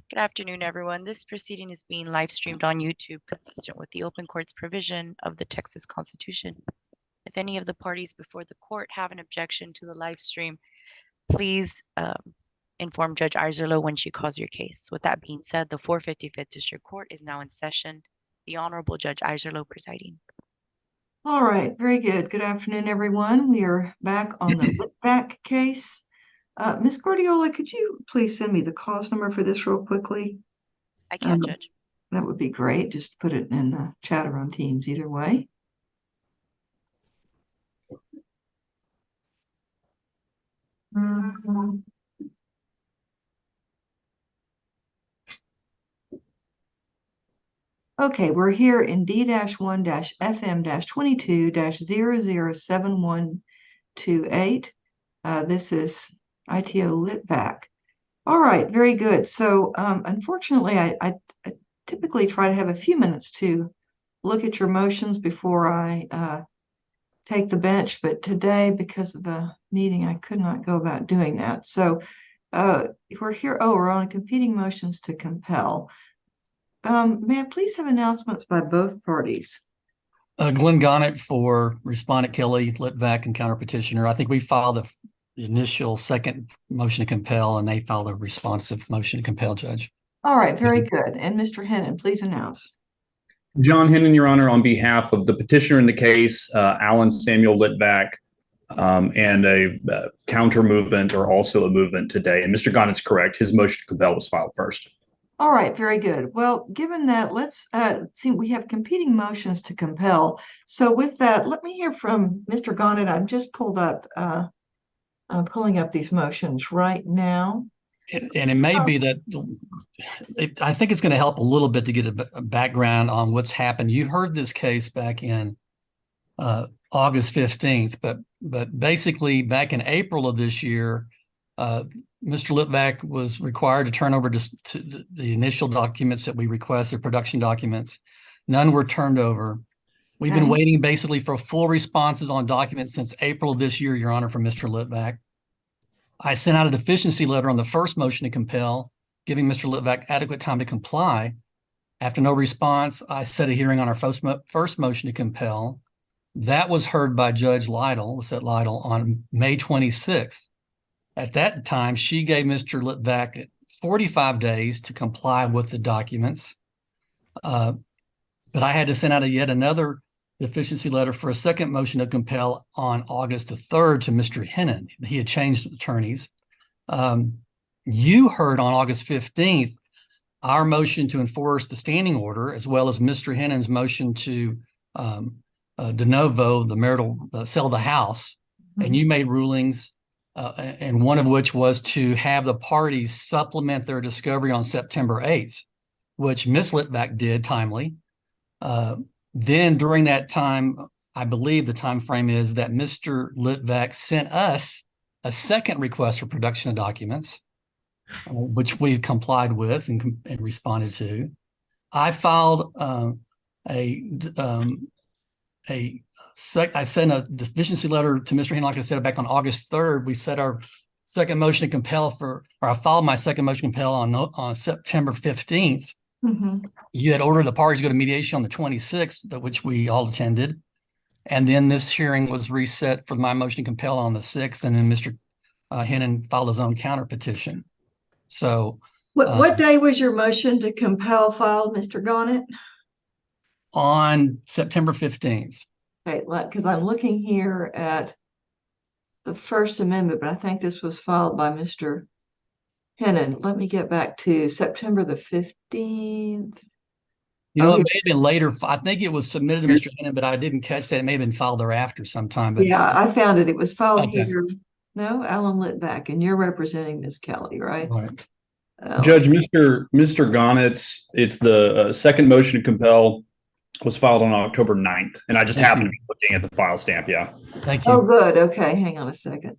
Good afternoon, everyone. This proceeding is being live streamed on YouTube consistent with the open court's provision of the Texas Constitution. If any of the parties before the court have an objection to the live stream, please inform Judge Iserlo when she calls your case. With that being said, the 455th District Court is now in session. The Honorable Judge Iserlo presiding. All right, very good. Good afternoon, everyone. We are back on the Litvack case. Ms. Guardiola, could you please send me the cause number for this real quickly? I can, Judge. That would be great. Just put it in the chat or on Teams, either way. Okay, we're here in D-1-FM-22-007128. This is ITO Litvack. All right, very good. So unfortunately, I typically try to have a few minutes to look at your motions before I take the bench, but today, because of the meeting, I could not go about doing that. So we're here. Oh, we're on competing motions to compel. May I please have announcements by both parties? Glenn Gonnett for Respondent Kelly, Litvack, and counterpetitioner. I think we filed the initial second motion to compel, and they filed a responsive motion to compel, Judge. All right, very good. And Mr. Hennon, please announce. John Hennon, Your Honor, on behalf of the petitioner in the case, Alan Samuel Litvack, and a counter movement are also a movement today. And Mr. Gonnett's correct. His motion to compel was filed first. All right, very good. Well, given that, let's see, we have competing motions to compel. So with that, let me hear from Mr. Gonnett. I've just pulled up, I'm pulling up these motions right now. And it may be that I think it's going to help a little bit to get a background on what's happened. You heard this case back in August 15th, but basically back in April of this year, Mr. Litvack was required to turn over to the initial documents that we requested, production documents. None were turned over. We've been waiting basically for full responses on documents since April of this year, Your Honor, from Mr. Litvack. I sent out a deficiency letter on the first motion to compel, giving Mr. Litvack adequate time to comply. After no response, I set a hearing on our first motion to compel. That was heard by Judge Lytle, on May 26th. At that time, she gave Mr. Litvack 45 days to comply with the documents. But I had to send out yet another deficiency letter for a second motion to compel on August the 3rd to Mr. Hennon. He had changed attorneys. You heard on August 15th our motion to enforce the standing order, as well as Mr. Hennon's motion to de novo the marital sell the house. And you made rulings, and one of which was to have the parties supplement their discovery on September 8th, which Ms. Litvack did timely. Then during that time, I believe the time frame is that Mr. Litvack sent us a second request for production of documents, which we complied with and responded to. I filed I sent a deficiency letter to Mr. Hennon, like I said, back on August 3rd. We set our second motion to compel I filed my second motion to compel on September 15th. You had ordered the parties to go to mediation on the 26th, which we all attended. And then this hearing was reset for my motion to compel on the 6th. And then Mr. Hennon filed his own counter petition. So what day was your motion to compel filed, Mr. Gonnett? On September 15th. Okay, because I'm looking here at the First Amendment, but I think this was filed by Mr. Hennon. Let me get back to September the 15th. You know, it may have been later. I think it was submitted to Mr. Hennon, but I didn't catch that. It may have been filed thereafter sometime. But yeah, I found it. It was filed here. No, Alan Litvack, and you're representing Ms. Kelly, right? Right. Judge, Mr. Gonnett's, it's the second motion to compel was filed on October 9th. And I just happened to be looking at the file stamp. Yeah. Thank you. Oh, good. Okay, hang on a second.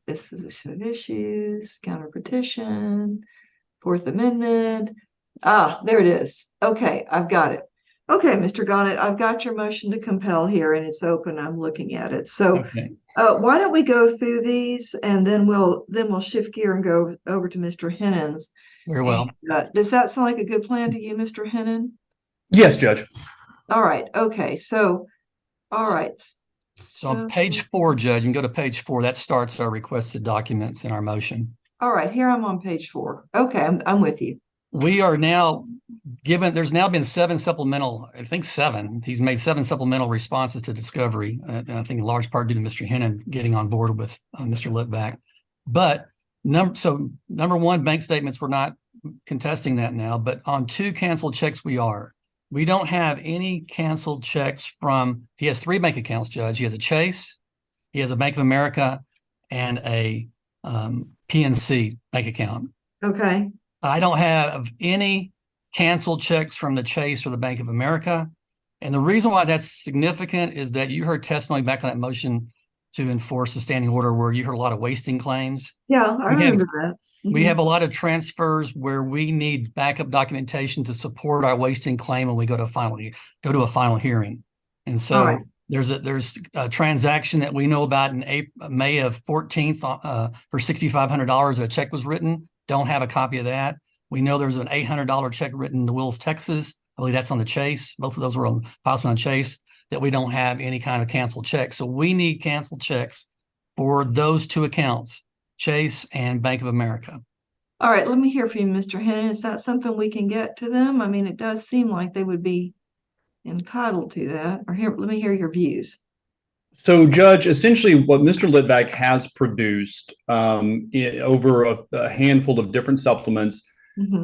Disposition of issues, counter petition, Fourth Amendment. Ah, there it is. Okay, I've got it. Okay, Mr. Gannett, I've got your motion to compel here and it's open. I'm looking at it. So Okay, why don't we go through these and then we'll shift gear and go over to Mr. Hennon's. very And, well. does that sound like a good plan to you, Mr. Hennon? Yes, Judge. All right. Okay. So, all right. So on page 4, Judge, you can go to page 4. That starts our requested documents in our motion. All right. Here I'm on page 4. Okay. I'm with you. We are now there's now been 7 supplemental, I think 7. He's made 7 supplemental responses to discovery. And I think in large part due to Mr. Hennon getting on board with Mr. Litvak. But number 1, bank statements, we're not contesting that now, but on 2 canceled checks, we are. We don't have any canceled checks he has 3 bank accounts, Judge. He has a Chase, he has a Bank of America, and a PNC bank account. Okay. I don't have any canceled checks from the Chase or the Bank of America. And the reason why that's significant is that you heard testimony back on that motion to enforce the standing order where you heard a lot of wasting claims. Yeah, I remember that. We have a lot of transfers where we need backup documentation to support our wasting claim when we go to a final hearing. And so right. there's a transaction that we know about in May of 14th for $6,500. A check was written. Don't have a copy of that. We know there's an $800 check written to Wills, Texas. I believe that's on the Chase. Both of those were possibly on Chase, that we don't have any kind of canceled checks. So we need canceled checks for those 2 accounts, Chase and Bank of America. All right, let me hear from you, Mr. Hennon. Is that something we can get to them? I mean, it does seem like they would be entitled to that. Let me hear your views. So, Judge, essentially what Mr. Litvak has produced over a handful of different supplements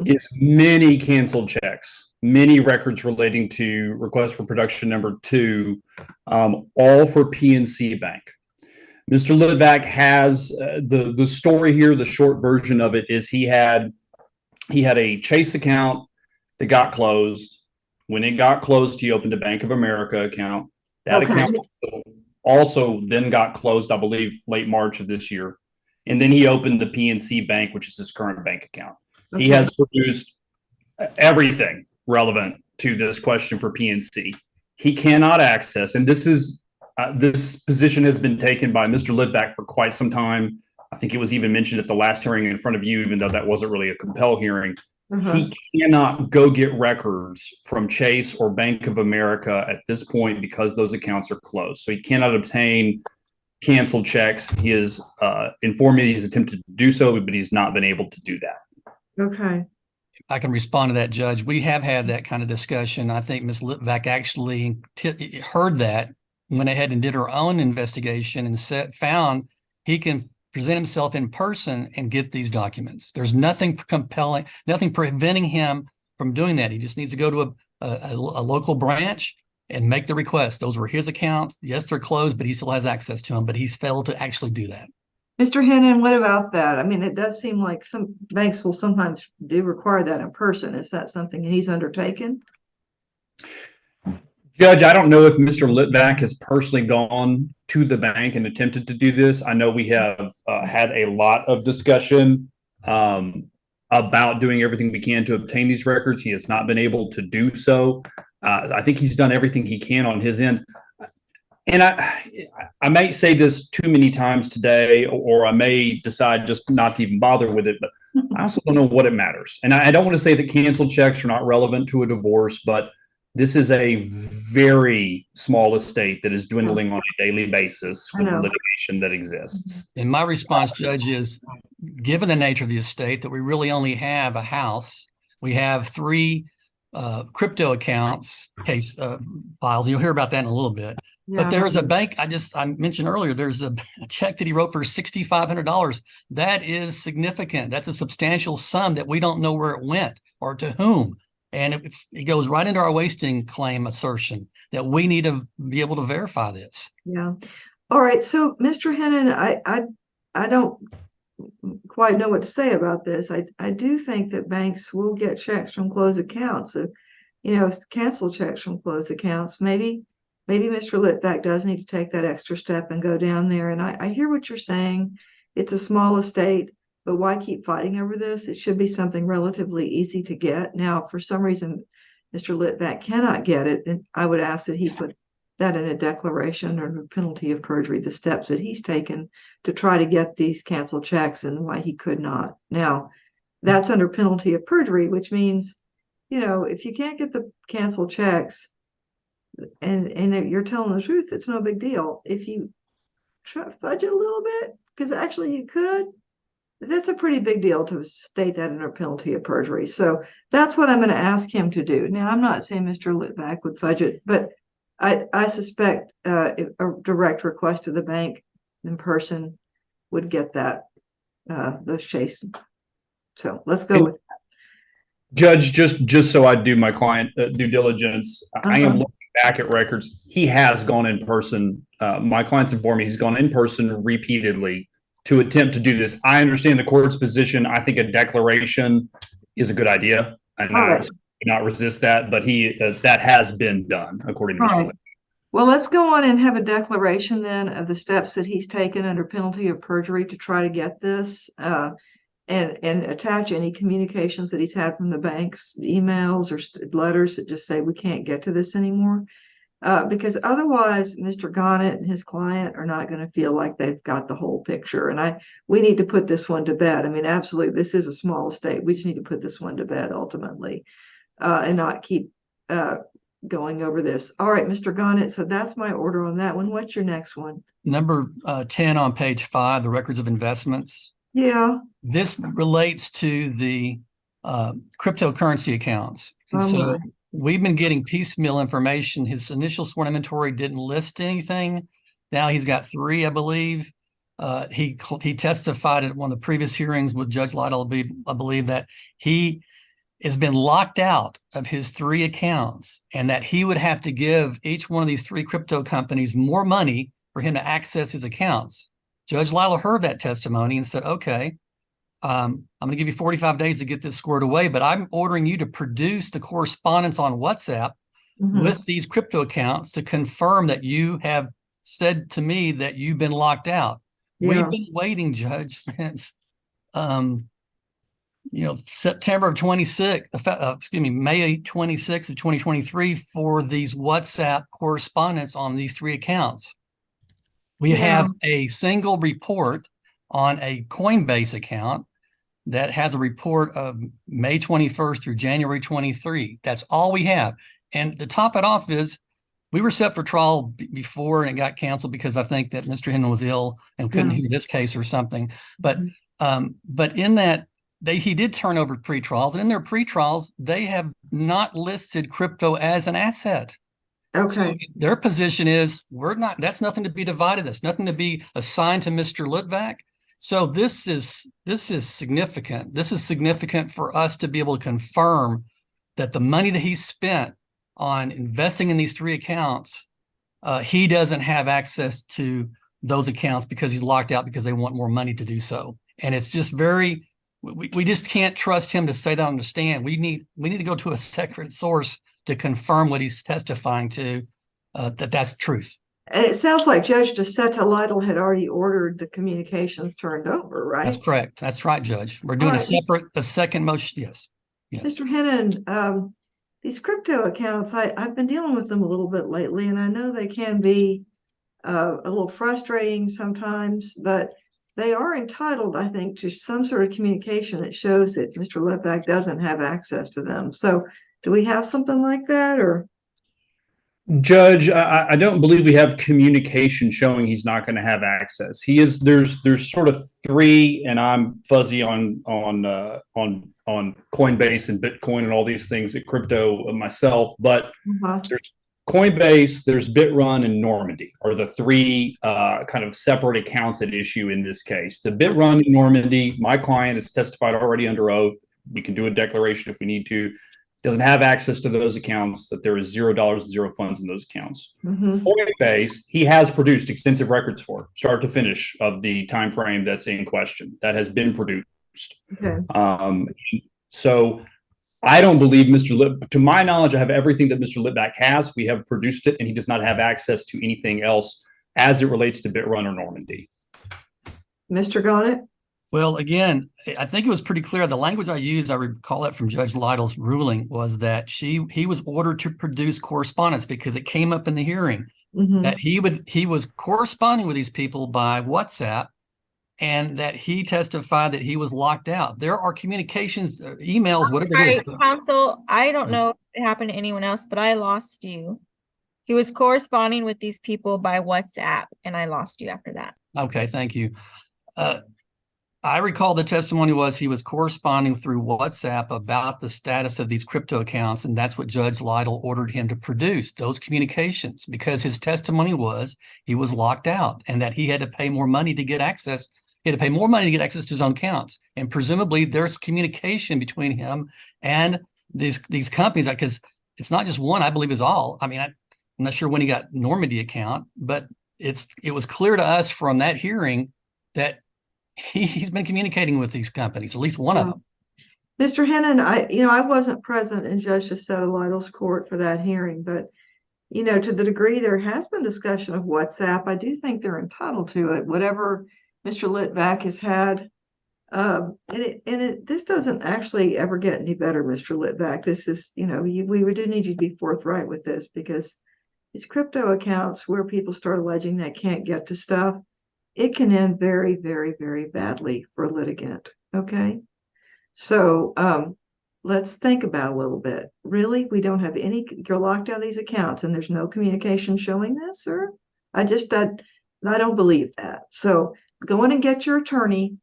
is many canceled checks, many records relating to request for production number 2, all for PNC Bank. Mr. Litvak has the story here. The short version of it is he had a Chase account that got closed. When it got closed, he opened a Bank of America account. That account also then got closed, I believe, late March of this year. And then he opened the PNC Bank, which is his current bank account. He has produced everything relevant to this question for PNC. He cannot access, and this position has been taken by Mr. Litvak for quite some time. I think it was even mentioned at the last hearing in front of you, even though that wasn't really a compel hearing. He cannot go get records from Chase or Bank of America at this point because those accounts are closed. So he cannot obtain canceled checks. He has informed me he's attempted to do so, but he's not been able to do that. Okay. I can respond to that, Judge. We have had that kind of discussion. I think Ms. Litvak actually heard that, went ahead and did her own investigation and found he can present himself in person and get these documents. There's nothing compelling, nothing preventing him from doing that. He just needs to go to a local branch and make the request. Those were his accounts. Yes, they're closed, but he still has access to them, but he's failed to actually do that. Mr. Hennon, what about that? I mean, it does seem like some banks will sometimes do require that in person. Is that something he's undertaken? Judge, I don't know if Mr. Litvak has personally gone to the bank and attempted to do this. I know we have had a lot of discussion about doing everything we can to obtain these records. He has not been able to do so. I think he's done everything he can on his end. And I may say this too many times today, or I may decide just not to even bother with it, but I also don't know what it matters. And I don't want to say that canceled checks are not relevant to a divorce, but this is a very small estate that is dwindling on a daily basis with the litigation that exists. And my response, Judge, is given the nature of the estate that we really only have a house, we have 3 crypto accounts, case files. You'll hear about that in a little bit. Yeah. But there's a bank, I mentioned earlier, there's a check that he wrote for $6,500. That is significant. That's a substantial sum that we don't know where it went or to whom. And it goes right into our wasting claim assertion that we need to be able to verify this. Yeah. All right. So, Mr. Hennon, I don't quite know what to say about this. I do think that banks will get checks from closed accounts. Cancel checks from closed accounts. Maybe Mr. Litvak does need to take that extra step and go down there. And I hear what you're saying. It's a small estate. But why keep fighting over this? It should be something relatively easy to get. Now, for some reason, Mr. Litvak cannot get it, then I would ask that he put that in a declaration under penalty of perjury, the steps that he's taken to try to get these canceled checks and why he could not. Now, that's under penalty of perjury, which means, if you can't get the canceled checks and you're telling the truth, it's no big deal. If you fudge it a little bit, because actually you could, that's a pretty big deal to state that under penalty of perjury. So that's what I'm going to ask him to do. Now, I'm not saying Mr. Litvak would fudge it, but I suspect a direct request to the bank in person would get that those chased. So let's go with that. Judge, just so I do my client due diligence, I am looking back at records. He has gone in person. My clients informed me he's gone in person repeatedly to attempt to do this. I understand the court's position. I think a declaration is a good idea, and I do not resist that. But that has been done according to Mr. Litvak. Well, let's go on and have a declaration then of the steps that he's taken under penalty of perjury to try to get this, and attach any communications that he's had from the banks, emails or letters that just say we can't get to this anymore. Because otherwise, Mr. Gonnett and his client are not going to feel like they've got the whole picture. And we need to put this one to bed. I mean, absolutely, this is a small estate. We just need to put this one to bed ultimately, and not keep going over this. All right, Mr. Gonnett. So that's my order on that one. What's your next one? Number 10 on page 5, the records of investments. Yeah. This relates to the cryptocurrency accounts. And so we've been getting piecemeal information. His initial sworn inventory didn't list anything. Now he's got 3, I believe. He testified at one of the previous hearings with Judge Lytle, I believe that he has been locked out of his 3 accounts and that he would have to give each one of these 3 crypto companies more money for him to access his accounts. Judge Lytle heard that testimony and said, okay, I'm going to give you 45 days to get this squared away, but I'm ordering you to produce the correspondence on WhatsApp with these crypto accounts to confirm that you have said to me that you've been locked out. Yeah. We've been waiting, Judge, since September of 26, May 26 of 2023 for these WhatsApp correspondence on these 3 accounts. We have a single report on a Coinbase account that has a report of May 21st through January 23. That's all we have. And to top it off is we were set for trial before and it got canceled because I think that Mr. Hinton was ill and couldn't hear this case or something. But in that, he did turn over pre-trials, and in their pre-trials, they have not listed crypto as an asset. Okay. So their position is that's nothing to be divided. That's nothing to be assigned to Mr. Litvak. So this is significant. This is significant for us to be able to confirm that the money that he spent on investing in these 3 accounts, he doesn't have access to those accounts because he's locked out because they want more money to do so. And it's just we just can't trust him to say that on the stand. We need to go to a secret source to confirm what he's testifying to, that's truth. And it sounds like Judge DeSeta Lytle had already ordered the communications turned over, right? That's correct. That's right, Judge. We're doing a second motion. Yes. Mr. Hinton, these crypto accounts, I've been dealing with them a little bit lately, and I know they can be a little frustrating sometimes, but they are entitled, I think, to some sort of communication that shows that Mr. Litvak doesn't have access to them. So do we have something like that, or? Judge, I don't believe we have communication showing he's not going to have access. There's sort of 3, and I'm fuzzy on Coinbase and Bitcoin and all these things at crypto myself, but there's Coinbase, there's Bitrun, and Normandy are the 3 kind of separate accounts at issue in this case. The Bitrun and Normandy, my client has testified already under oath. We can do a declaration if we need to. Doesn't have access to those accounts, that there is $0 and 0 funds in those accounts. Coinbase, he has produced extensive records for start to finish of the time frame that's in question. That has been produced. Okay. So I don't believe to my knowledge, I have everything that Mr. Litvak has. We have produced it, and he does not have access to anything else as it relates to Bitrun or Normandy. Mr. Gonnett? Well, again, I think it was pretty clear. The language I used, I recall it from Judge Lytle's ruling, was that he was ordered to produce correspondence because it came up in the hearing that he was corresponding with these people by WhatsApp, and that he testified that he was locked out. There are communications, emails, whatever All it right, is. counsel, I don't know if it happened to anyone else, but I lost you. He was corresponding with these people by WhatsApp, and I lost you after that. Okay, thank you. I recall the testimony was he was corresponding through WhatsApp about the status of these crypto accounts, and that's what Judge Lytle ordered him to produce, those communications, because his testimony was he was locked out and that he had to pay more money to get access. He had to pay more money to get access to his own accounts, and presumably there's communication between him and these companies, because it's not just one. I believe is all. I mean, I'm not sure when he got Normandy account, but it was clear to us from that hearing that he's been communicating with these companies, at least one of them. Mr. Hennon, I wasn't present in Judge DeSoto Lytle's court for that hearing, but to the degree there has been discussion of WhatsApp, I do think they're entitled to it. Whatever Mr. Litvak has had, this doesn't actually ever get any better, Mr. Litvak. This is, we do need you to be forthright with this, because these crypto accounts where people start alleging they can't get to stuff, it can end very, very, very badly for a litigant. Okay. So let's think about it a little bit. Really? We don't have you're locked out of these accounts and there's no communication showing this, sir? I don't believe that. So go in and get your attorney,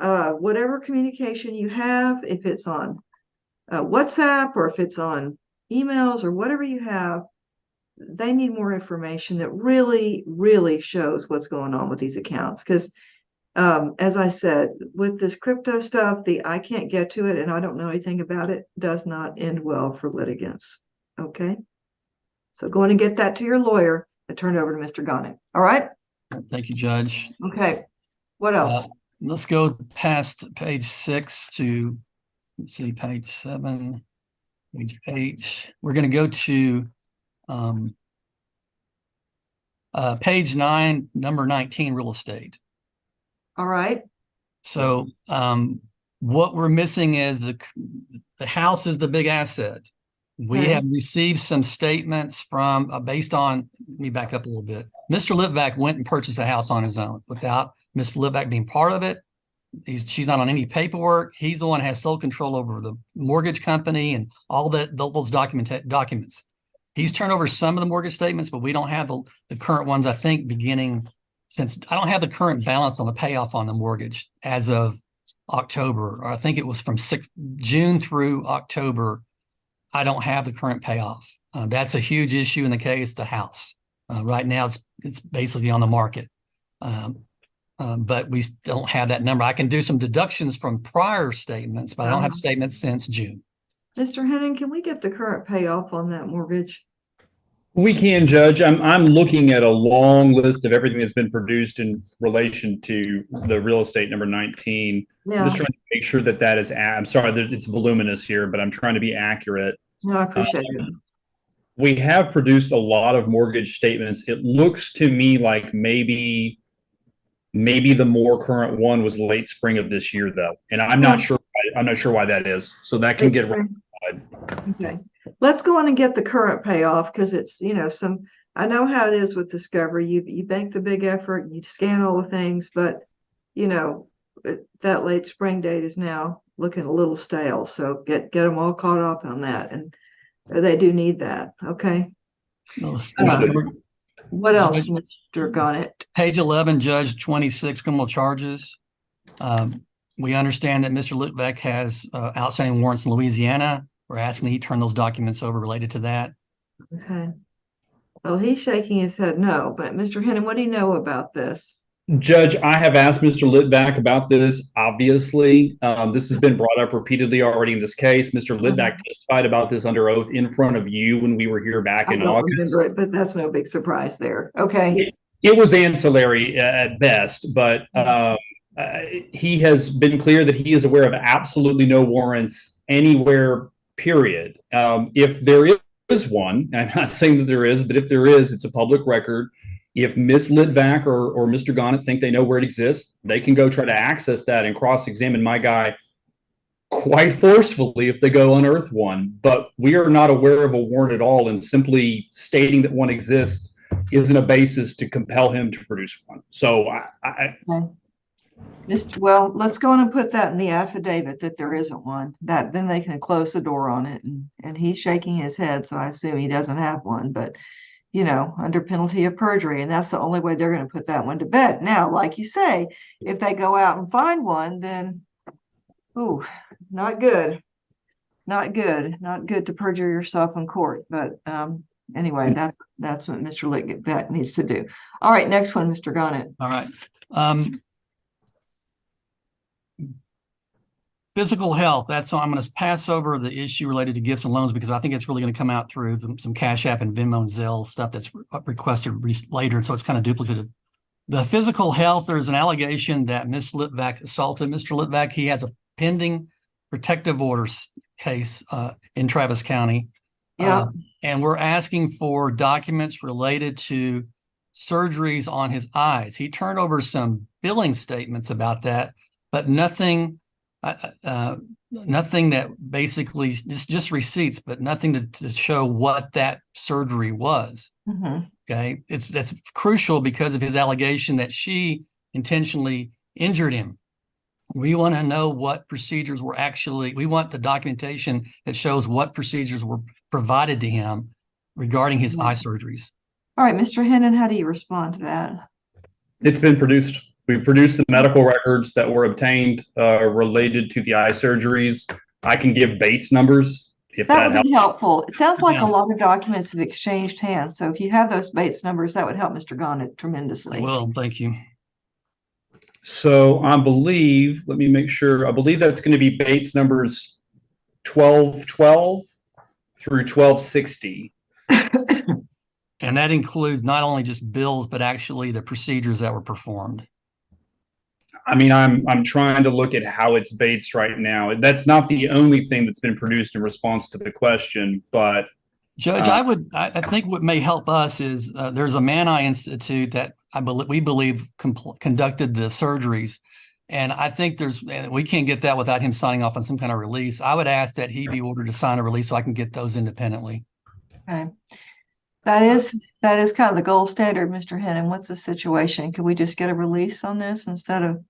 whatever communication you have, if it's on WhatsApp or if it's on emails or whatever you have, they need more information that really, really shows what's going on with these accounts. Because as I said, with this crypto stuff, I can't get to it and I don't know anything about it does not end well for litigants. Okay. So go in and get that to your lawyer and turn it over to Mr. Gonnet. All right. Thank you, Judge. Okay. What else? Let's go past page 6 to, let's see, page 7, page 8. We're going to go to page 9, number 19, real estate. All right. So what we're missing is the house is the big asset. We Okay. have received some statements from based on, let me back up a little bit. Mr. Litvak went and purchased a house on his own without Ms. Litvak being part of it. She's not on any paperwork. He's the one who has sole control over the mortgage company and all those documents. He's turned over some of the mortgage statements, but we don't have the current ones, I think, beginning since I don't have the current balance on the payoff on the mortgage as of October, or I think it was from June through October. I don't have the current payoff. That's a huge issue in the case, the house. Right now, it's basically on the market. But we don't have that number. I can do some deductions from prior statements, but I don't have statements since June. Mr. Henning, can we get the current payoff on that mortgage? We can, Judge. I'm looking at a long list of everything that's been produced in relation to the real estate number 19. Yeah. I'm just trying to make sure that is, I'm sorry that it's voluminous here, but I'm trying to be accurate. No, I appreciate it. We have produced a lot of mortgage statements. It looks to me like maybe the more current one was late spring of this year, though, and I'm not sure why that is. So that can get rectified. Okay, let's go on and get the current payoff, because it's I know how it is with Discovery. You make the big effort, you scan all the things, but that late spring date is now looking a little stale. So get them all caught up on that, and they do need that. Okay. What else, Mr. Gonnet? Page 11, Judge 26, criminal charges. We understand that Mr. Litvak has outstanding warrants in Louisiana. We're asking that he turn those documents over related to that. Okay. Well, he's shaking his head no, but Mr. Hennon, what do you know about this? Judge, I have asked Mr. Litvak about this. Obviously, this has been brought up repeatedly already in this case. Mr. Litvak testified about this under oath in front of you when we were here back in August. Remember it, but that's no big surprise there. Okay. It was ancillary at best, but he has been clear that he is aware of absolutely no warrants anywhere, period. If there is one, I'm not saying that there is, but if there is, it's a public record. If Ms. Litvak or Mr. Gonnett think they know where it exists, they can go try to access that and cross-examine my guy quite forcefully if they go unearth one. But we are not aware of a warrant at all, and simply stating that one exists isn't a basis to compel him to produce one. So Okay. Well, let's go on and put that in the affidavit that there isn't one. That then they can close the door on it. And he's shaking his head, so I assume he doesn't have one. But under penalty of perjury, and that's the only way they're going to put that one to bed. Now, like you say, if they go out and find one, then, ooh, not good, not good, not good to perjure yourself in court. But anyway, that's what Mr. Litvak needs to do. All right, next one, Mr. Gonnett. All right. Physical health. So I'm going to pass over the issue related to gifts and loans because I think it's really going to come out through some Cash App and Venmo and Zelle stuff that's requested later. So it's kind of duplicative. The physical health, there's an allegation that Ms. Litvak assaulted Mr. Litvak. He has a pending protective orders case in Travis County. Yeah. And we're asking for documents related to surgeries on his eyes. He turned over some billing statements about that, but nothing that basically just receipts, but nothing to show what that surgery was. Mm-hmm. Okay. That's crucial because of his allegation that she intentionally injured him. We want to know what procedures were we want the documentation that shows what procedures were provided to him regarding his eye surgeries. All right, Mr. Hennon, how do you respond to that? It's been produced. We produced the medical records that were obtained related to the eye surgeries. I can give Bates numbers if That that would helps. be helpful. It sounds like Yeah. a lot of documents have exchanged hands. So if you have those Bates numbers, that would help Mr. Gonnett tremendously. Well, thank you. So I believe, let me make sure, I believe that's going to be Bates numbers 1212 through 1260. And that includes not only just bills, but actually the procedures that were performed. I mean, I'm trying to look at how it's Bates right now. That's not the only thing that's been produced in response to the question, but Judge, I think what may help us is there's a Man Eye Institute that we believe conducted the surgeries. And I think we can't get that without him signing off on some kind of release. I would ask that he be ordered to sign a release so I can get those independently. Okay. That is kind of the gold standard, Mr. Hennon. What's the situation? Could we just get a release on this instead of?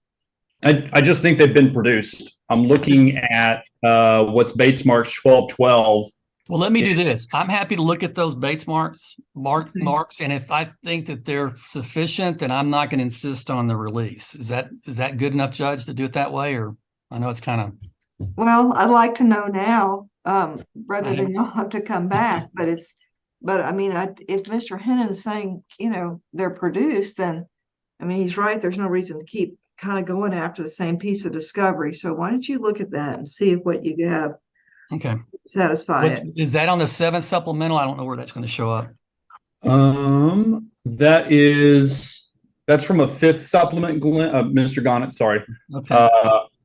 I just think they've been produced. I'm looking at what's Bates March 1212. Well, let me do this. I'm happy to look at those Bates marks, and if I think that they're sufficient, then I'm not going to insist on the release. Is that good enough, Judge, to do it that way? Or I know it's kind of. Well, I'd like to know now, rather than you'll have to come back. But I mean, if Mr. Hennon's saying, they're produced, then I mean, he's right. There's no reason to keep kind of going after the same piece of discovery. So why don't you look at that and see if what you have satisfy it? Is that on the 7th supplemental? I don't know where that's going to show up. That's from a 5th supplement, Mr. Gonnett, sorry. Okay.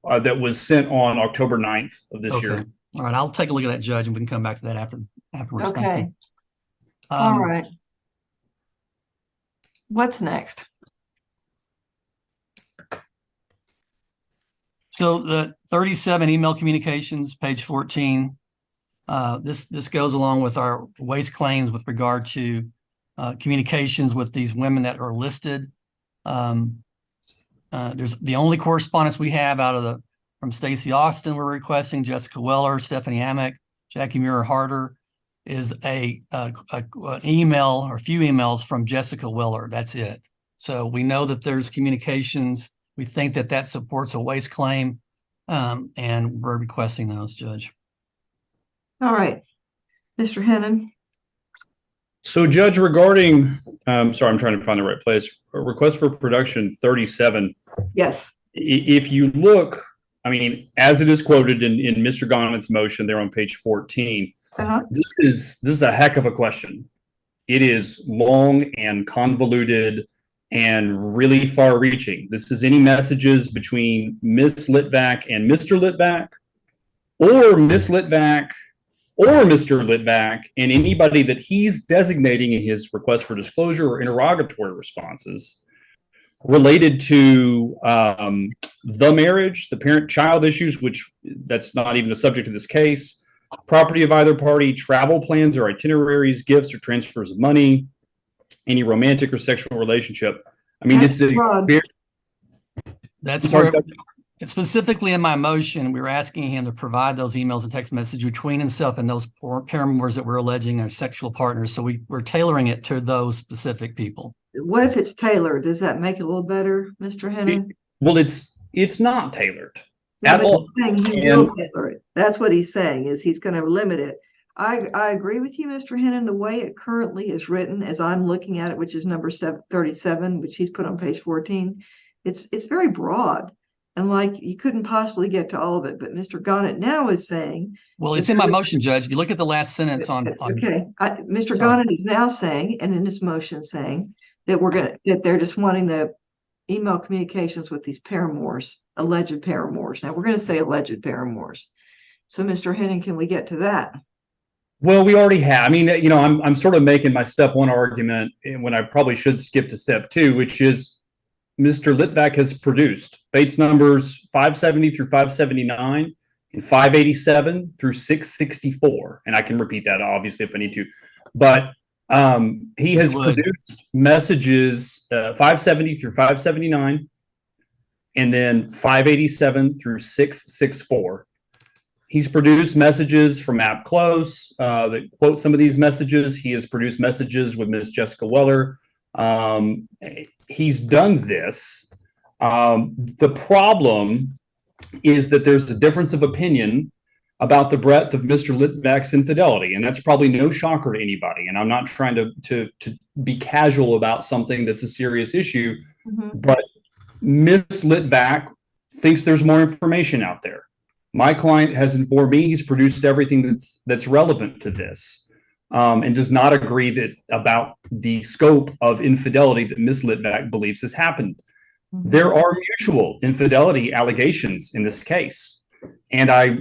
That was sent on October 9th of this year. All right. I'll take a look at that, Judge, and we can come back to that afterwards. Okay. All right. What's next? So the 37 email communications, page 14. This goes along with our waste claims with regard to communications with these women that are listed. There's the only correspondence we have from Stacey Austin. We're requesting Jessica Weller, Stephanie Amick, Jackie Muir Harder is an email or a few emails from Jessica Weller. That's it. So we know that there's communications. We think that supports a waste claim, and we're requesting those, Judge. All right, Mr. Hennon. So, Judge, regarding, sorry, I'm trying to find the right place. Request for production 37. Yes. If you look, I mean, as it is quoted in Mr. Gonnett's motion there on page 14, this is a heck of a question. It is long and convoluted and really far-reaching. This is any messages between Ms. Litvak and Mr. Litvak, or Ms. Litvak or Mr. Litvak and anybody that he's designating in his request for disclosure or interrogatory responses related to the marriage, the parent-child issues, which that's not even a subject of this case, property of either party, travel plans or itineraries, gifts or transfers of money, any romantic or sexual relationship. I mean, That's it's a broad. very, That's sorry, where it's specifically in my motion. We were asking him to provide those emails and text messages between himself and those paramours that we're alleging are sexual partners. So we're tailoring it to those specific people. What if it's tailored? Does that make it a little better, Mr. Hennon? well, it's not tailored Yeah, at but all. he's saying he And- will tailor it. That's what he's saying, is he's going to limit it. I agree with you, Mr. Hennon. The way it currently is written, as I'm looking at it, which is number 37, which he's put on page 14, it's very broad. And like you couldn't possibly get to all of it. But Mr. Gannett now is saying, Well, it's in my motion, Judge. If you look at the last sentence on okay, Mr. Sorry. Gannett is now saying, and in his motion saying that they're just wanting the email communications with these paramours, alleged paramours. Now we're going to say alleged paramours. So, Mr. Henning, can we get to that? Well, we already have. I mean, I'm sort of making my step one argument when I probably should skip to step two, which is Mr. Litvak has produced Bates numbers 570 through 579 and 587 through 664. And I can repeat that obviously if I need to, but he has produced messages 570 through 579 and then 587 through 664. He's produced messages from App Close that quote some of these messages. He has produced messages with Miss Jessica Weller. He's done this. The problem is that there's a difference of opinion about the breadth of Mr. Litvak's infidelity, and that's probably no shocker to anybody. And I'm not trying to be casual about something that's a serious issue, but Miss Litvak thinks there's more information out there. My client has informed me he's produced everything that's relevant to this, and does not agree about the scope of infidelity that Ms. Litvak believes has happened. There are mutual infidelity allegations in this case, and I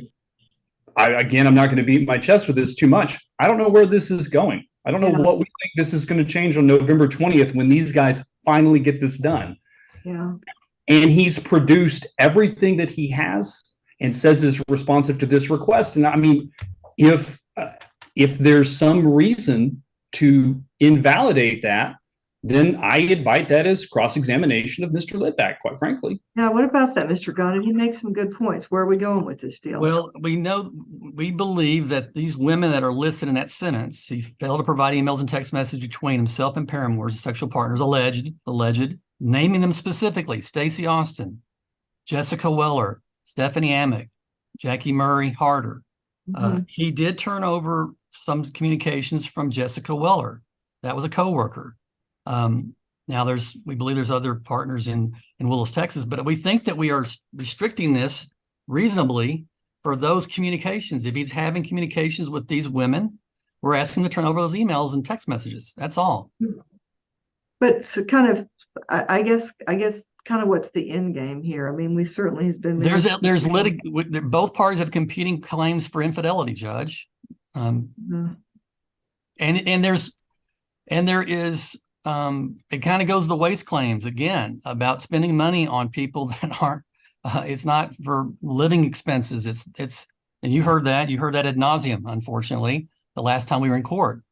again, I'm not going to beat my chest with this too much. I don't know where this is going. I don't know what we think this is going to change on November 20th when these guys finally get this done. Yeah. And he's produced everything that he has and says is responsive to this request. And I mean, if there's some reason to invalidate that, then I invite that as cross-examination of Mr. Litvak, quite frankly. Now, what about that, Mr. Gunn? You make some good points. Where are we going with this deal? Well, we believe that these women that are listed in that sentence, he failed to provide emails and text messages between himself and paramours, sexual partners, alleged, naming them specifically: Stacey Austin, Jessica Weller, Stephanie Amick, Jackie Murray Harder. He did turn over some communications from Jessica Weller. That was a coworker. Now we believe there's other partners in Willis, Texas, but we think that we are restricting this reasonably for those communications. If he's having communications with these women, we're asking him to turn over those emails and text messages. That's all. But so kind of, I guess kind of what's the end game here? I mean, we certainly has been both parties have competing claims for infidelity, Judge. And there is it kind of goes the waste claims again about spending money on people that aren't. It's not for living expenses. It's and you heard that ad nauseum. Unfortunately, the last time we were in court.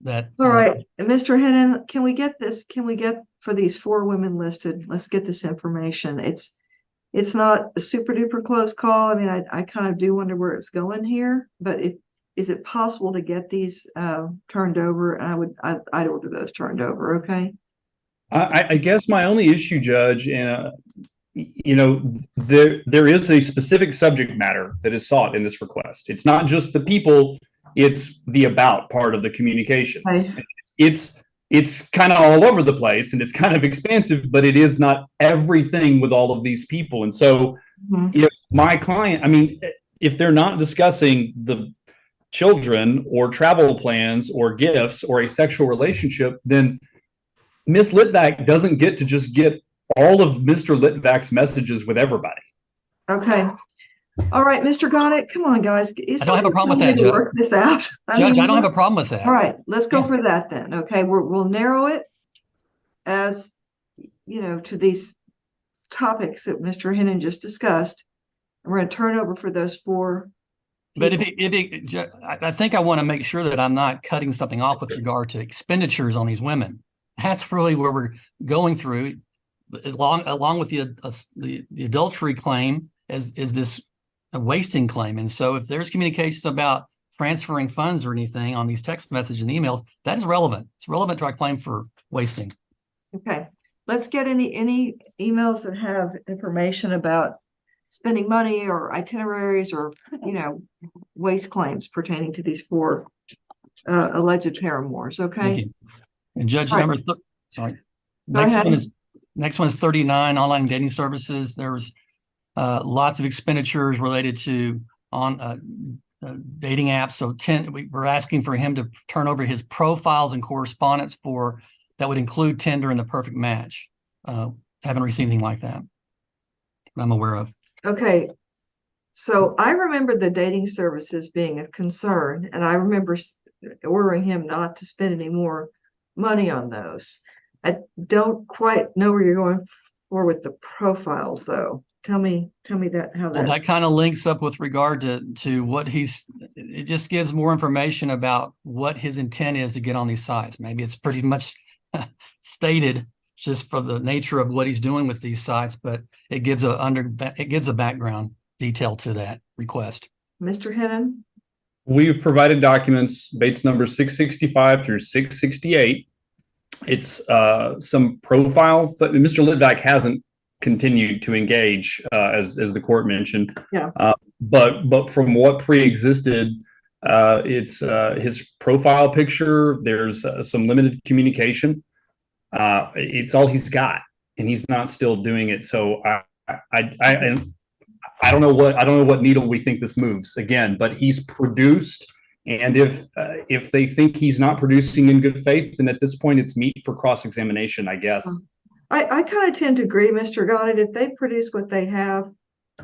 That all right, and Mr. Hennon, can we get this? Can we get for these 4 women listed? Let's get this information. It's not a super duper close call. I mean, I kind of do wonder where it's going here, but is it possible to get these turned over? I'd order those turned over. Okay. I guess my only issue, Judge, and there is a specific subject matter that is sought in this request. It's not just the people; it's the about part of the communications. Right. It's kind of all over the place, and it's kind of expansive, but it is not everything with all of these people. And so, if my client, I mean, if they're not discussing the children or travel plans or gifts or a sexual relationship, then Miss Litvak doesn't get to just get all of Mr. Litvak's messages with everybody. Okay. All right, Mr. Gonnett, come on, guys. I don't have a problem with that, to Judge. work this out. Judge, I don't have a problem with that. All right, let's go Yeah. for that then. Okay, we'll narrow it as, to these topics that Mr. Hennon just discussed. And we're going to turn over for those 4 But people. I think I want to make sure that I'm not cutting something off with regard to expenditures on these women. That's really where we're going through, along with the adultery claim is this a wasting claim. And so if there's communications about transferring funds or anything on these text messages and emails, that is relevant. It's relevant to our claim for wasting. Okay, let's get any emails that have information about spending money or itineraries or, waste claims pertaining to these 4 alleged paramours. Thank Okay. you. And Judge All right. number, sorry. Go ahead. Next one is 39, online dating services. There's lots of expenditures related to dating apps. So we're asking for him to turn over his profiles and correspondence that would include Tinder and the perfect match. Haven't received anything like that I'm aware of. Okay. So I remember the dating services being a concern, and I remember ordering him not to spend any more money on those. I don't quite know where you're going for with the profiles, though. Tell me how That kind of links up with regard to what it just gives more information about what his intent is to get on these sites. Maybe it's pretty much stated just for the nature of what he's doing with these sites, but it gives a background detail to that request. Mr. Hennon? We've provided documents, Bates number 665 through 668. It's some profile, but Mr. Litvak hasn't continued to engage, as the court mentioned. Yeah. But from what pre-existed, it's his profile picture. There's some limited communication. It's all he's got, and he's not still doing it. So I don't know what needle we think this moves again, but he's produced. And if they think he's not producing in good faith, then at this point it's meat for cross-examination, I guess. I kind of tend to agree, Mr. Gonnett. If they produce what they have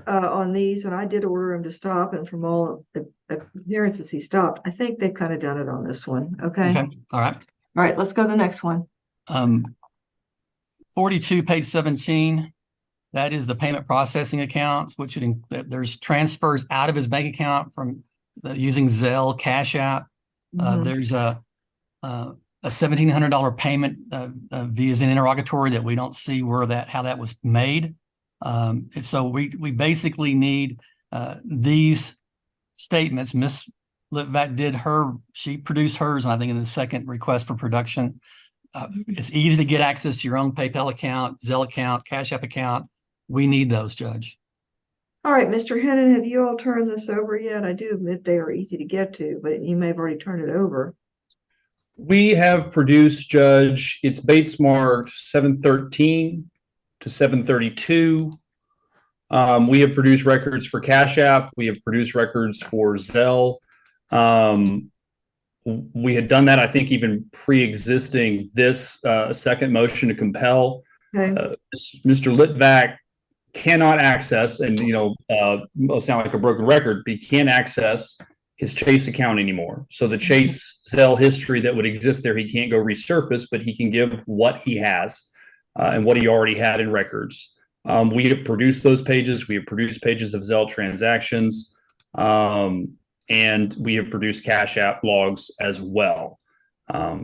on these, and I did order him to stop, and from all the appearances he stopped, I think they've kind of done it on this one. Okay. All right. All right, let's go to the next one. 42, page 17. That is the payment processing accounts, which there's transfers out of his bank account from using Zelle, Cash App. There's a $1,700 payment via an interrogatory that we don't see how that was made. And so we basically need these statements. Ms. Litvak she produced hers, and I think in the second request for production. It's easy to get access to your own PayPal account, Zelle account, Cash App account. We need those, Judge. All right, Mr. Hennon, have you all turned this over yet? I do admit they are easy to get to, but you may have already turned it over. We have produced, Judge, it's Bates marked 713 to 732. We have produced records for Cash App. We have produced records for Zelle. We had done that, I think, even pre-existing this second motion to compel. Okay. Mr. Litvak cannot access, and it'll sound like a broken record, but he can't access his Chase account anymore. So the Chase Zelle history that would exist there, he can't go resurface, but he can give what he has and what he already had in records. We have produced those pages. We have produced pages of Zelle transactions, and we have produced Cash App logs as well.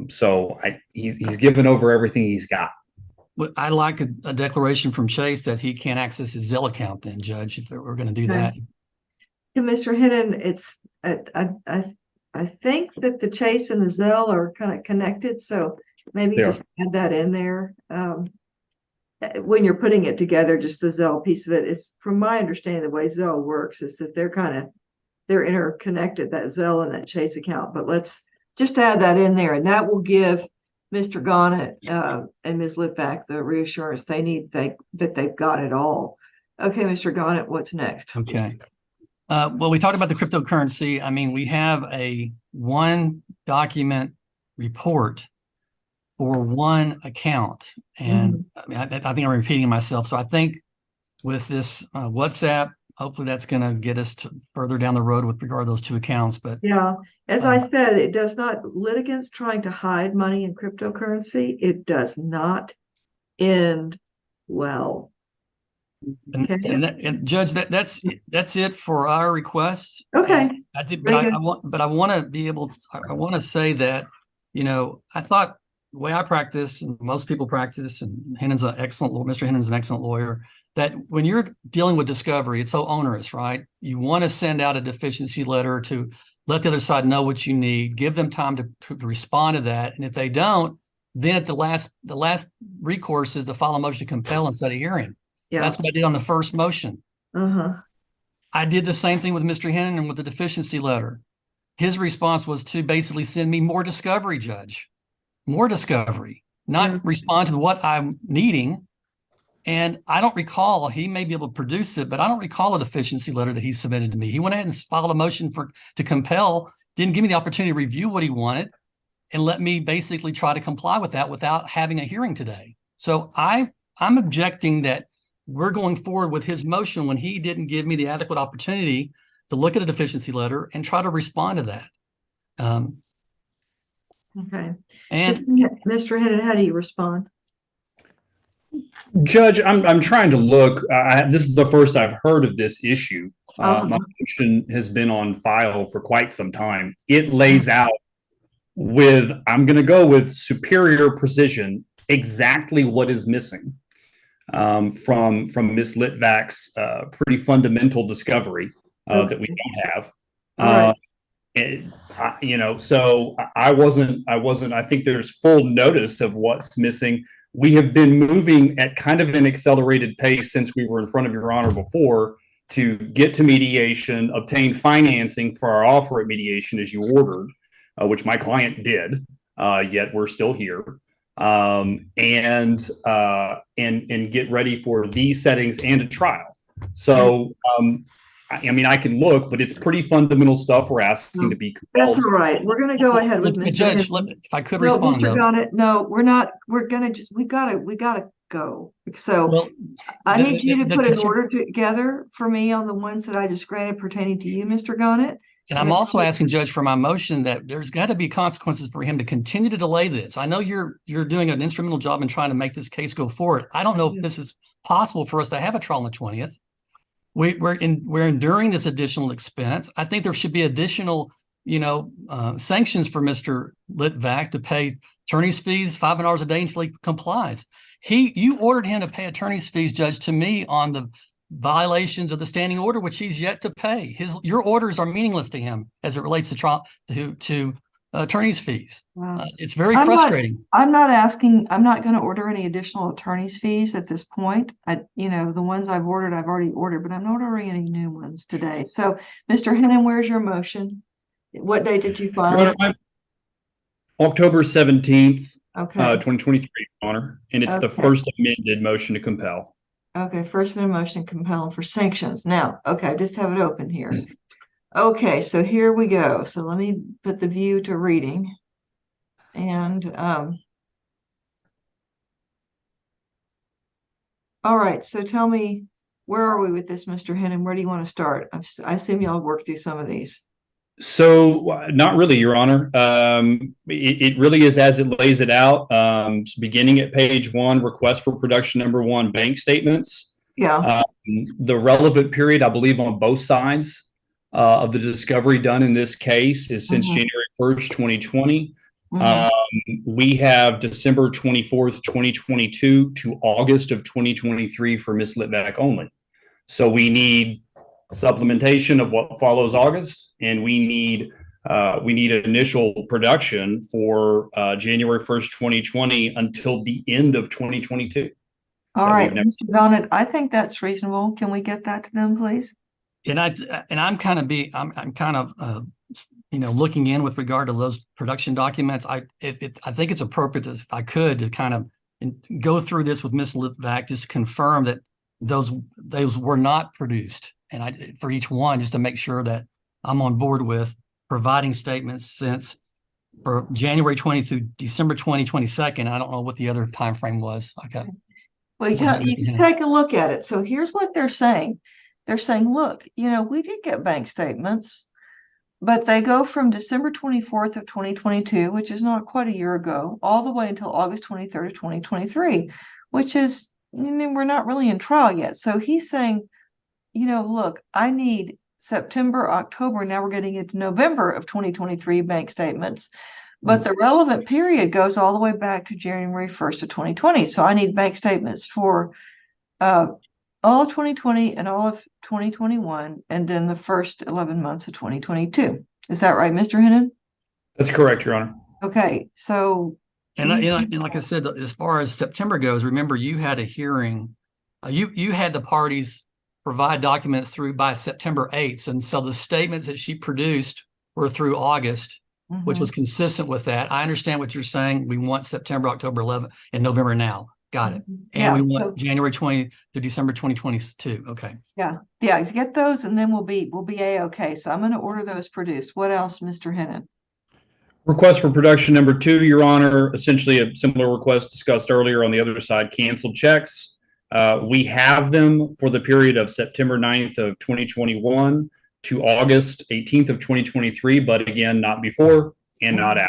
So he's given over everything he's got. I like a declaration from Chase that he can't access his Zelle account then, Judge, if we're going to do that. To Mr. Hennon, I think that the Chase and the Zelle are kind of connected, so maybe just add that in there. When you're putting it together, just the Zelle piece of it is, from my understanding, the way Zelle works is that they're interconnected, that Zelle and that Chase account. But let's just add that in there, and that will give Mr. Gonnett and Ms. Litvak the reassurance they need that they've got it all. Okay, Mr. Gonnett, what's next? Okay. Well, we talked about the cryptocurrency. I mean, we have a one document report for one account. And I think I'm repeating myself. So I think with this WhatsApp hopefully that's going to get us to further down the road with regard to those two accounts. But Yeah, as I said, it does not, litigants trying to hide money in cryptocurrency, it does not end well. and, Okay. and Judge, that's it for our requests. Okay. And I did, Very good. I want to be able to, I want to say that, I thought the way I practice and most people practice, and Mr. Hennon's an excellent lawyer, that when you're dealing with discovery, it's so onerous, right? You want to send out a deficiency letter to let the other side know what you need, give them time to respond to that. And if they don't, then at the last recourse is to file a motion to compel instead of hearing. Yeah. That's what I did on the first motion. Uh-huh. I did the same thing with Mr. Hennon with the deficiency letter. His response was to basically send me more discovery, Judge. More discovery, not respond to what I'm needing. And I don't recall, he may be able to produce it, but I don't recall a deficiency letter that he submitted to me. He went ahead and filed a motion to compel, didn't give me the opportunity to review what he wanted, and let me basically try to comply with that without having a hearing today. So I'm objecting that we're going forward with his motion when he didn't give me the adequate opportunity to look at a deficiency letter and try to respond to that. Okay. And Mr. Hennon, how do you respond? Judge, I'm trying to look. This is the first I've heard of this issue. My motion has been on file for quite some time. It lays out I'm going to go with superior precision, exactly what is missing from Ms. Litvak's pretty fundamental discovery that we don't have. So I wasn't, I think there's full notice of what's missing. We have been moving at kind of an accelerated pace since we were in front of Your Honor before to get to mediation, obtain financing for our offer at mediation as you ordered, which my client did, yet we're still here, and get ready for these settings and a trial. So, I can look, but it's pretty fundamental stuff we're asking to be compelled. That's all right. We're going to go ahead with Mr. Judge, if I could respond, Mr. Gannett, no, we're not. We're going to we got to go. So I need you to put an order together for me on the ones that I just granted pertaining to you, Mr. Gannett. And I'm also asking, Judge, for my motion that there's got to be consequences for him to continue to delay this. I know you're doing an instrumental job in trying to make this case go forward. I don't know if this is possible for us to have a trial on the 20th. We're enduring this additional expense. I think there should be additional, sanctions for Mr. Litvak to pay attorney's fees $500 a day until he complies. You ordered him to pay attorney's fees, Judge, to me on the violations of the standing order, which he's yet to pay. Your orders are meaningless to him as it relates to trial to attorney's fees. Wow. It's very frustrating. I'm not going to order any additional attorney's fees at this point. The ones I've already ordered, but I'm not ordering any new ones today. So, Mr. Hennon, where's your motion? What date did you file? October 17th, okay. 2023, Your Honor. And it's the first amended motion to compel. Okay, first amendment motion to compel for sanctions. Now, okay, I just have it open here. Okay, so here we go. So let me put the view to reading. And all right, so tell me, where are we with this, Mr. Hennon? Where do you want to start? I assume y'all work through some of these. So not really, Your Honor. It really is as it lays it out. Beginning at page 1, request for production number 1, bank statements. Yeah. The relevant period, I believe, on both sides of the discovery done in this case is since January 1st, 2020. We have December 24th, 2022 to August of 2023 for Ms. Litvak only. So we need supplementation of what follows August, and we need initial production for January 1st, 2020 until the end of 2022. All right, Mr. Gannett, I think that's reasonable. Can we get that to them, please? And I'm kind of looking in with regard to those production documents. I think it's appropriate if I could to kind of go through this with Ms. Litvak, just confirm that those were not produced, and for each one, just to make sure that I'm on board with providing statements since for January 20 through December 2022. I don't know what the other time frame was. Okay. Well, you can take a look at it. So here's what they're saying. they're saying, look, we did get bank statements, but they go from December 24th of 2022, which is not quite a year ago, all the way until August 23rd of 2023, which is, we're not really in trial yet. So he's saying, look, I need September, October, now we're getting into November of 2023 bank statements. But the relevant period goes all the way back to January 1st of 2020. So I need bank statements for all of 2020 and all of 2021, and then the first 11 months of 2022. Is that right, Mr. Hennon? That's correct, Your Honor. Okay, so. And like I said, as far as September goes, remember you had a hearing. You had the parties provide documents through by September 8th. And so the statements that she produced were through August, which was consistent with that. I understand what you're saying. We want September, October 11th, and November now. Got it. And we want January 20 through December 2022. Okay. Yeah. Get those, and then we'll be A-okay. So I'm going to order those produced. What else, Mr. Hennon? Request for production number 2, Your Honor, essentially a similar request discussed earlier on the other side, canceled checks. We have them for the period of September 9th of 2021 to August 18th of 2023, but again, not before and not after.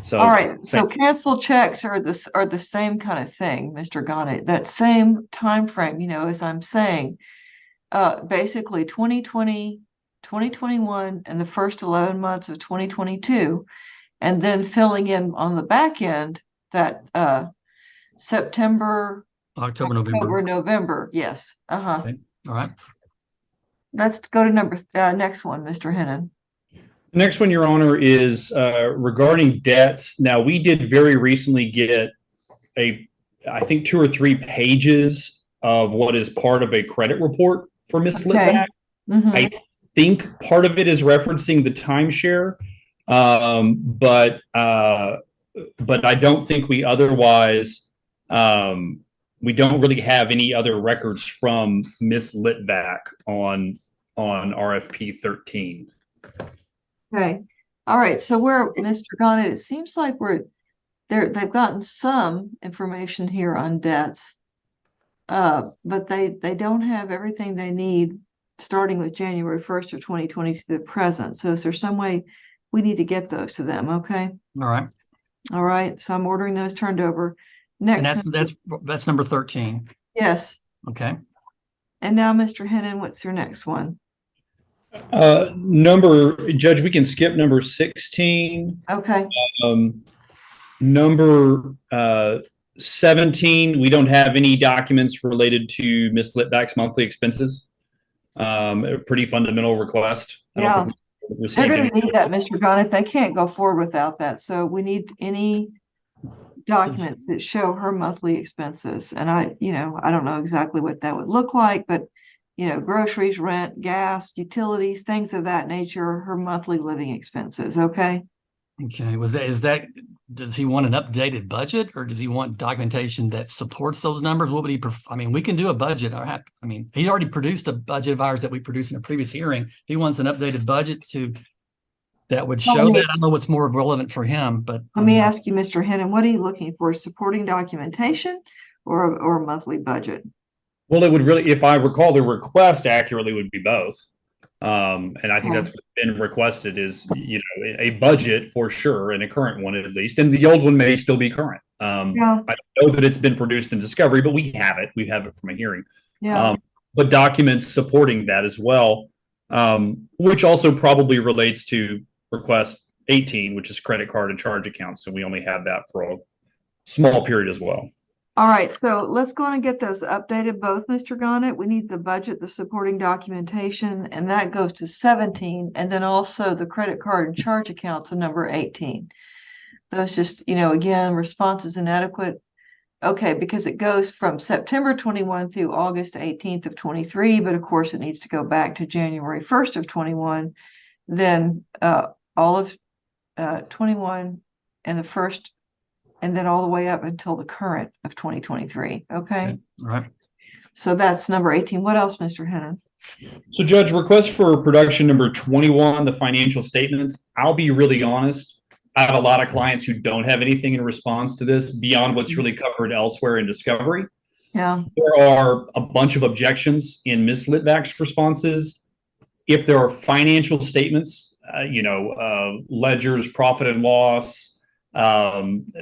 So, all right. So canceled checks are the same kind of thing, Mr. Gonnet. That same time frame, as I'm saying, basically 2020, 2021, and the first 11 months of 2022, and then filling in on the back end that September, October, November. Yes. Okay. All right. Let's go to next one, Mr. Hennon. The next one, Your Honor, is regarding debts. Now, we did very recently get I think 2 or 3 pages of what is part of a credit report for Ms. Litvack. I think part of it is referencing the timeshare, but I don't think we otherwise, we don't really have any other records from Ms. Litvack on RFP 13. Okay. All right. So Mr. Gonnet, it seems like they've gotten some information here on debts, but they don't have everything they need starting with January 1st of 2020 to the present. So is there some way we need to get those to them? Okay. All right. So I'm ordering those turned over. Next. And that's number 13. Yes. Okay. And now, Mr. Hennon, what's your next one? Judge, we can skip number 16. Okay. Number 17, we don't have any documents related to Ms. Litvack's monthly expenses. A pretty fundamental request. Yeah. They're going to need that, Mr. Gonnet. They can't go forward without that. So we need any documents that show her monthly expenses. And I don't know exactly what that would look like, but groceries, rent, gas, utilities, things of that nature, her monthly living expenses. Okay. Okay. Does he want an updated budget, or does he want documentation that supports those numbers? What would he prefer? I mean, we can do a budget. He already produced a budget of ours that we produced in a previous hearing. He wants an updated budget that would show that. I don't know what's more relevant for him, but let me ask you, Mr. Hennon, what are you looking for? Supporting documentation or a monthly budget? Well, it would really, if I recall the request accurately, would be both. And I think that's what's been requested is, a budget for sure, and a current one at least. And the old one may still be current. I don't know that it's been produced in discovery, but we have it. We have it from a hearing. Yeah. But documents supporting that as well, which also probably relates to request 18, which is credit card and charge accounts. So we only have that for a small period as well. All right, so let's go on and get those updated, both, Mr. Gonnet. We need the budget, the supporting documentation, and that goes to 17, and then also the credit card and charge accounts of number 18. Those just, again, response is inadequate. Okay, because it goes from September 21 through August 18th of 23, but of course it needs to go back to January 1st of 21, then all of 21 and the first, and then all the way up until the current of 2023. Okay. All right. So that's number 18. What else, Mr. Hennon? So, Judge, request for production number 21, the financial statements. I'll be really honest. I have a lot of clients who don't have anything in response to this beyond what's really covered elsewhere in discovery. Yeah. There are a bunch of objections in Ms. Litvak's responses. If there are financial statements, ledgers, profit and loss,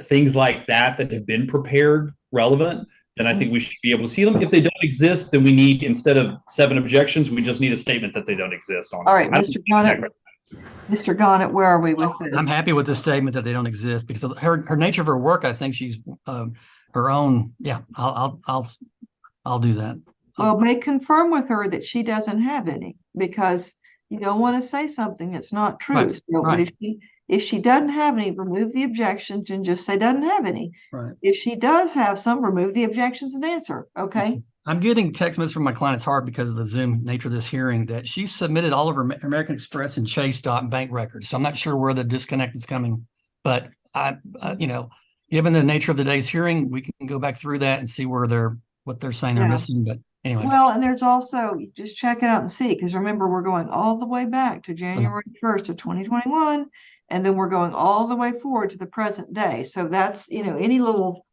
things like that have been prepared relevant, then I think we should be able to see them. If they don't exist, then we need, instead of 7 objections, we just need a statement that they don't exist, honestly. All right, Mr. Gonnett, where are we with this? I'm happy with the statement that they don't exist because of her nature of her work. I think she's her own. Yeah, I'll do that. Well, may confirm with her that she doesn't have any, because you don't want to say something that's not true. Right, So right. if she doesn't have any, remove the objections and just say doesn't have any. Right. If she does have some, remove the objections and answer. Okay. I'm getting text messages from my client. It's hard because of the Zoom nature of this hearing that she submitted all of her American Express and Chase bank records. So I'm not sure where the disconnect is coming, but given the nature of today's hearing, we can go back through that and see what they're saying they're missing. But anyway. Well, and there's also, just check it out and see, because remember, we're going all the way back to January 1st of 2021, and then we're going all the way forward to the present day. So that's, any little,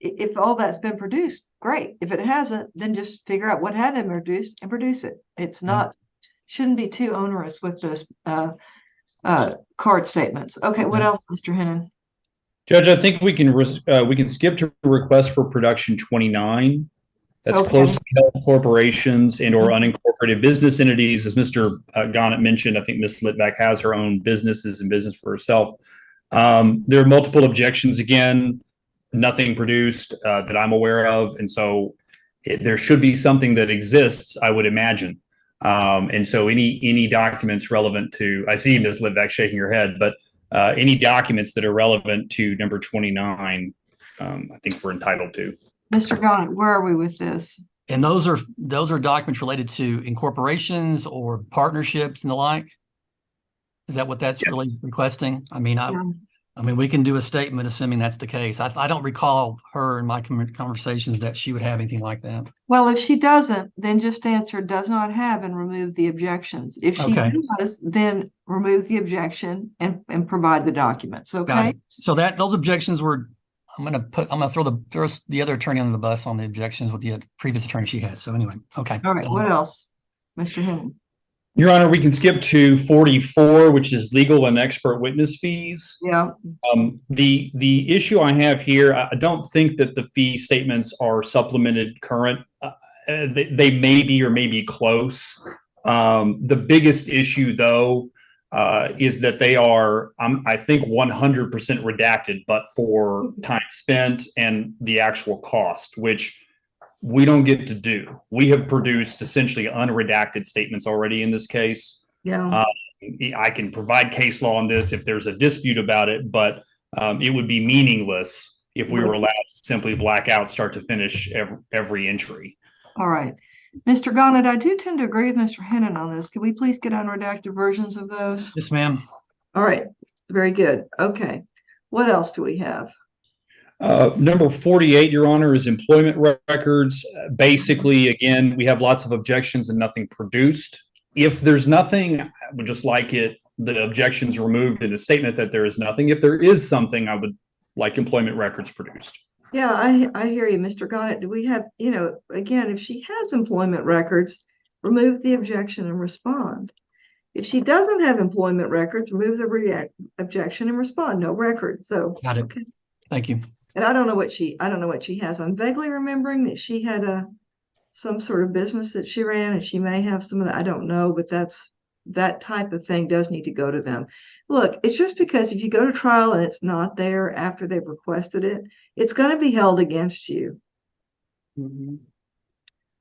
if all that's been produced, great. If it hasn't, then just figure out what had been produced and produce it. It's not, shouldn't be too onerous with those card statements. Okay, what else, Mr. Hennon? Judge, I think we can skip to request for production 29. That's closely held corporations and or unincorporated business entities. As Mr. Gonnett mentioned, I think Ms. Litvak has her own businesses and business for herself. There are multiple objections again, nothing produced that I'm aware of. And so there should be something that exists, I would imagine. And so any documents relevant to, I see Ms. Litvak shaking her head, but any documents that are relevant to number 29, I think we're entitled to. Mr. Gonnett, where are we with this? And those are documents related to incorporations or partnerships and the like. Is that what that's really requesting? I mean, we can do a statement assuming that's the case. I don't recall her in my conversations that she would have anything like that. Well, if she doesn't, then just answer does not have and remove the objections. If she does, then remove the objection and provide the documents. Okay. So those objections were, I'm gonna throw the other attorney under the bus on the objections with the previous attorney she had. So anyway, okay. All right. What else, Mr. Hennon? Your Honor, we can skip to 44, which is legal and expert witness fees. Yeah. The issue I have here, I don't think that the fee statements are supplemented current. They may be or may be close. The biggest issue, though, is that they are, I think, 100% redacted, but for time spent and the actual cost, which we don't get to do. We have produced essentially unredacted statements already in this case. Yeah. I can provide case law on this if there's a dispute about it, but it would be meaningless if we were allowed to simply black out start to finish every entry. All right. Mr. Gonnett, I do tend to agree with Mr. Hennon on this. Could we please get unredacted versions of those? Yes, ma'am. All right. Very good. Okay. What else do we have? Number 48, Your Honor, is employment records. Basically, again, we have lots of objections and nothing produced. If there's nothing, I would just like the objections removed in a statement that there is nothing. If there is something, I would like employment records produced. Yeah, I hear you, Mr. Gonnett. Do we have, again, if she has employment records, remove the objection and respond. If she doesn't have employment records, remove the objection and respond. No record. So got it. Okay. Thank you. And I don't know what she has. I'm vaguely remembering that she had some sort of business that she ran, and she may have some of that. I don't know, but that type of thing does need to go to them. Look, it's just because if you go to trial and it's not there after they've requested it, it's going to be held against you. Mm-hmm.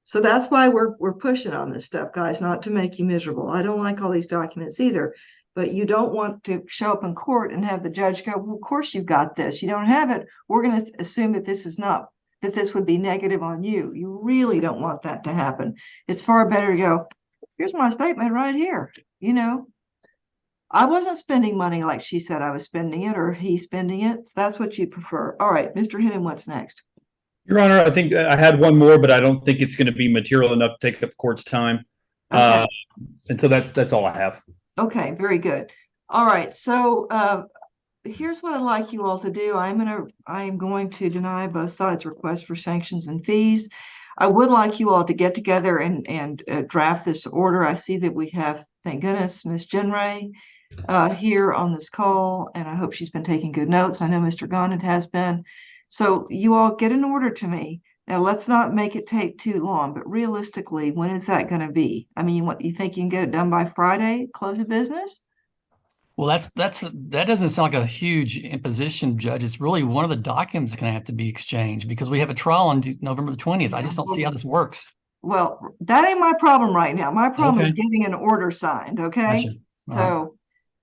So that's why we're pushing on this stuff, guys, not to make you miserable. I don't like all these documents either, but you don't want to show up in court and have the judge go, well, of course you've got this. You don't have it. We're going to assume that this would be negative on you. You really don't want that to happen. It's far better to go, here's my statement right here. I wasn't spending money like she said I was spending it, or he's spending it. So that's what you prefer. All right, Mr. Hennon, what's next? Your Honor, I think I had one more, but I don't think it's going to be material enough to take up the court's time. Okay. And so that's all I have. Okay, very good. All right. So here's what I'd like you all to do. I am going to deny both sides' request for sanctions and fees. I would like you all to get together and draft this order. I see that we have, thank goodness, Ms. Jenray here on this call, and I hope she's been taking good notes. I know Mr. Gonnet has been. So you all get an order to me. Now let's not make it take too long, but realistically, when is that going to be? I mean, what you think you can get it done by Friday, close of business? Well, that doesn't sound like a huge imposition, Judge. It's really one of the documents going to have to be exchanged because we have a trial on November the 20th. I just don't see how this works. Well, that ain't my problem right now. My problem is Okay. getting an order signed, okay? Gotcha. All right. So,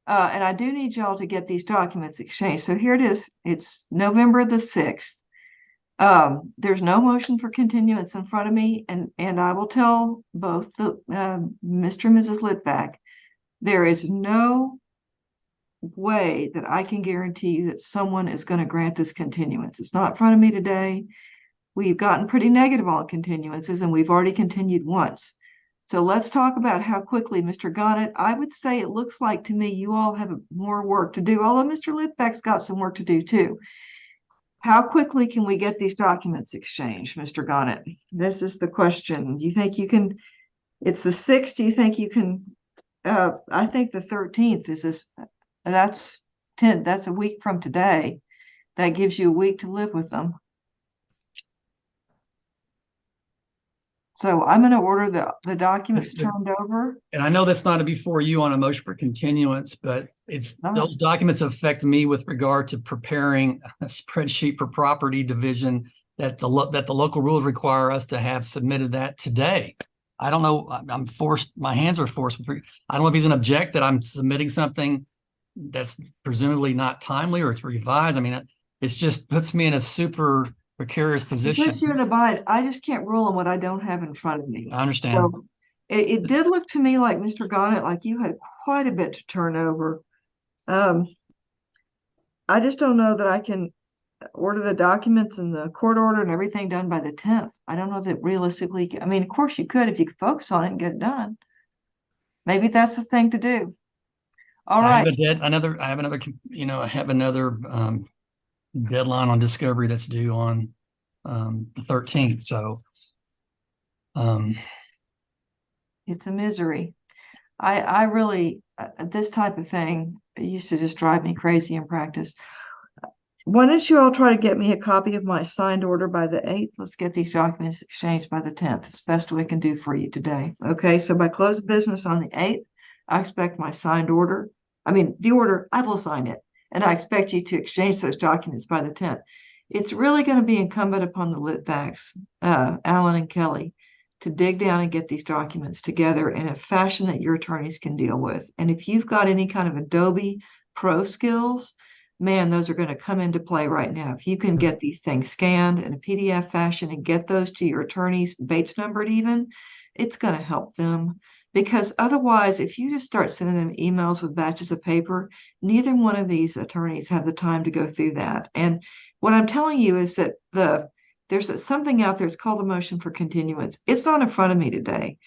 and I do need y'all to get these documents exchanged. So here it is. It's November the 6th. There's no motion for continuance in front of me, and I will tell both the Mr. and Mrs. Litvak, there is no way that I can guarantee you that someone is going to grant this continuance. It's not in front of me today. We've gotten pretty negative on continuances, and we've already continued once. So let's talk about how quickly, Mr. Gonnet. I would say it looks like to me you all have more work to do, although Mr. Litvak's got some work to do too. How quickly can we get these documents exchanged, Mr. Gonnet? This is the question. Do you think you can? It's the 6th. Do you think you can? I think the 13th is this. That's 10. That's a week from today. That gives you a week to live with them. So I'm going to order the documents turned over. And I know that's not before you on a motion for continuance, but those documents affect me with regard to preparing a spreadsheet for property division that the local rules require us to have submitted that today. I don't know. I'm forced. My hands are forced. I don't know if he's going to object that I'm submitting something that's presumably not timely or it's revised. I mean, it just puts me in a super precarious position. It puts you in a bind. I just can't rule on what I don't have in front of me. I understand. So it did look to me like, Mr. Gonnet, like you had quite a bit to turn over. I just don't know that I can order the documents and the court order and everything done by the 10th. I don't know that realistically, I mean, of course you could if you could focus on it and get it done. Maybe that's the thing to do. All right. I have another deadline on discovery that's due on the 13th. So it's a misery. I really, this type of thing used to just drive me crazy in practice. Why don't you all try to get me a copy of my signed order by the 8th? Let's get these documents exchanged by the 10th. It's the best we can do for you today. Okay, so by close of business on the 8th, I expect my signed order. I mean, the order, I will sign it. And I expect you to exchange those documents by the 10th. It's really going to be incumbent upon the Litvaks, Alan and Kelly, to dig down and get these documents together in a fashion that your attorneys can deal with. And if you've got any kind of Adobe Pro skills, man, those are going to come into play right now. If you can get these things scanned in a PDF fashion and get those to your attorneys, Bates numbered even, it's going to help them. Because otherwise, if you just start sending them emails with batches of paper, neither one of these attorneys have the time to go through that. And what I'm telling you is that there's something out there. It's called a motion for continuance. It's not in front of me today.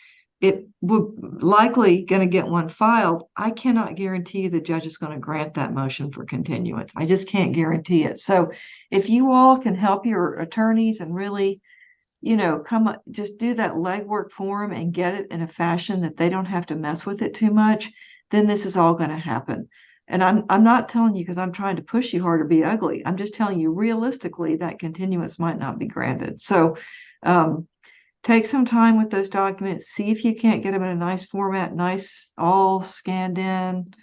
It would likely going to get one filed. I cannot guarantee the judge is going to grant that motion for continuance. I just can't guarantee it. So if you all can help your attorneys and really, just do that legwork for them and get it in a fashion that they don't have to mess with it too much, then this is all going to happen. And I'm not telling you because I'm trying to push you hard or be ugly. I'm just telling you realistically that continuance might not be granted. So take some time with those documents. See if you can't get them in a nice format, nice, all scanned in,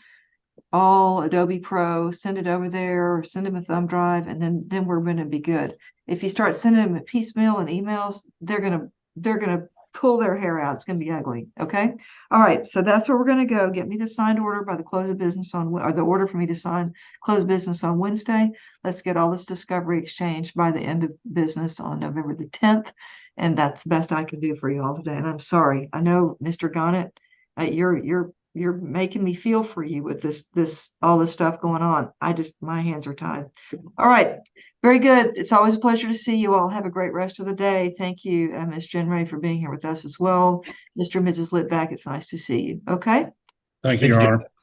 all Adobe Pro. Send it over there, or send them a thumb drive, and then we're going to be good. If you start sending them a piecemeal and emails, they're gonna pull their hair out. It's gonna be ugly. Okay. All right. So that's where we're gonna go. Get me the signed order by the close of business or the order for me to sign close business on Wednesday. Let's get all this discovery exchanged by the end of business on November the 10th. And that's the best I can do for you all today. And I'm sorry. I know, Mr. Gonnet, you're making me feel for you with all this stuff going on. My hands are tied. All right. Very good. It's always a pleasure to see you all. Have a great rest of the day. Thank you, Ms. Jenray, for being here with us as well. Mr. and Mrs. Litvak, it's nice to see you. Okay. Thank you, Your Honor.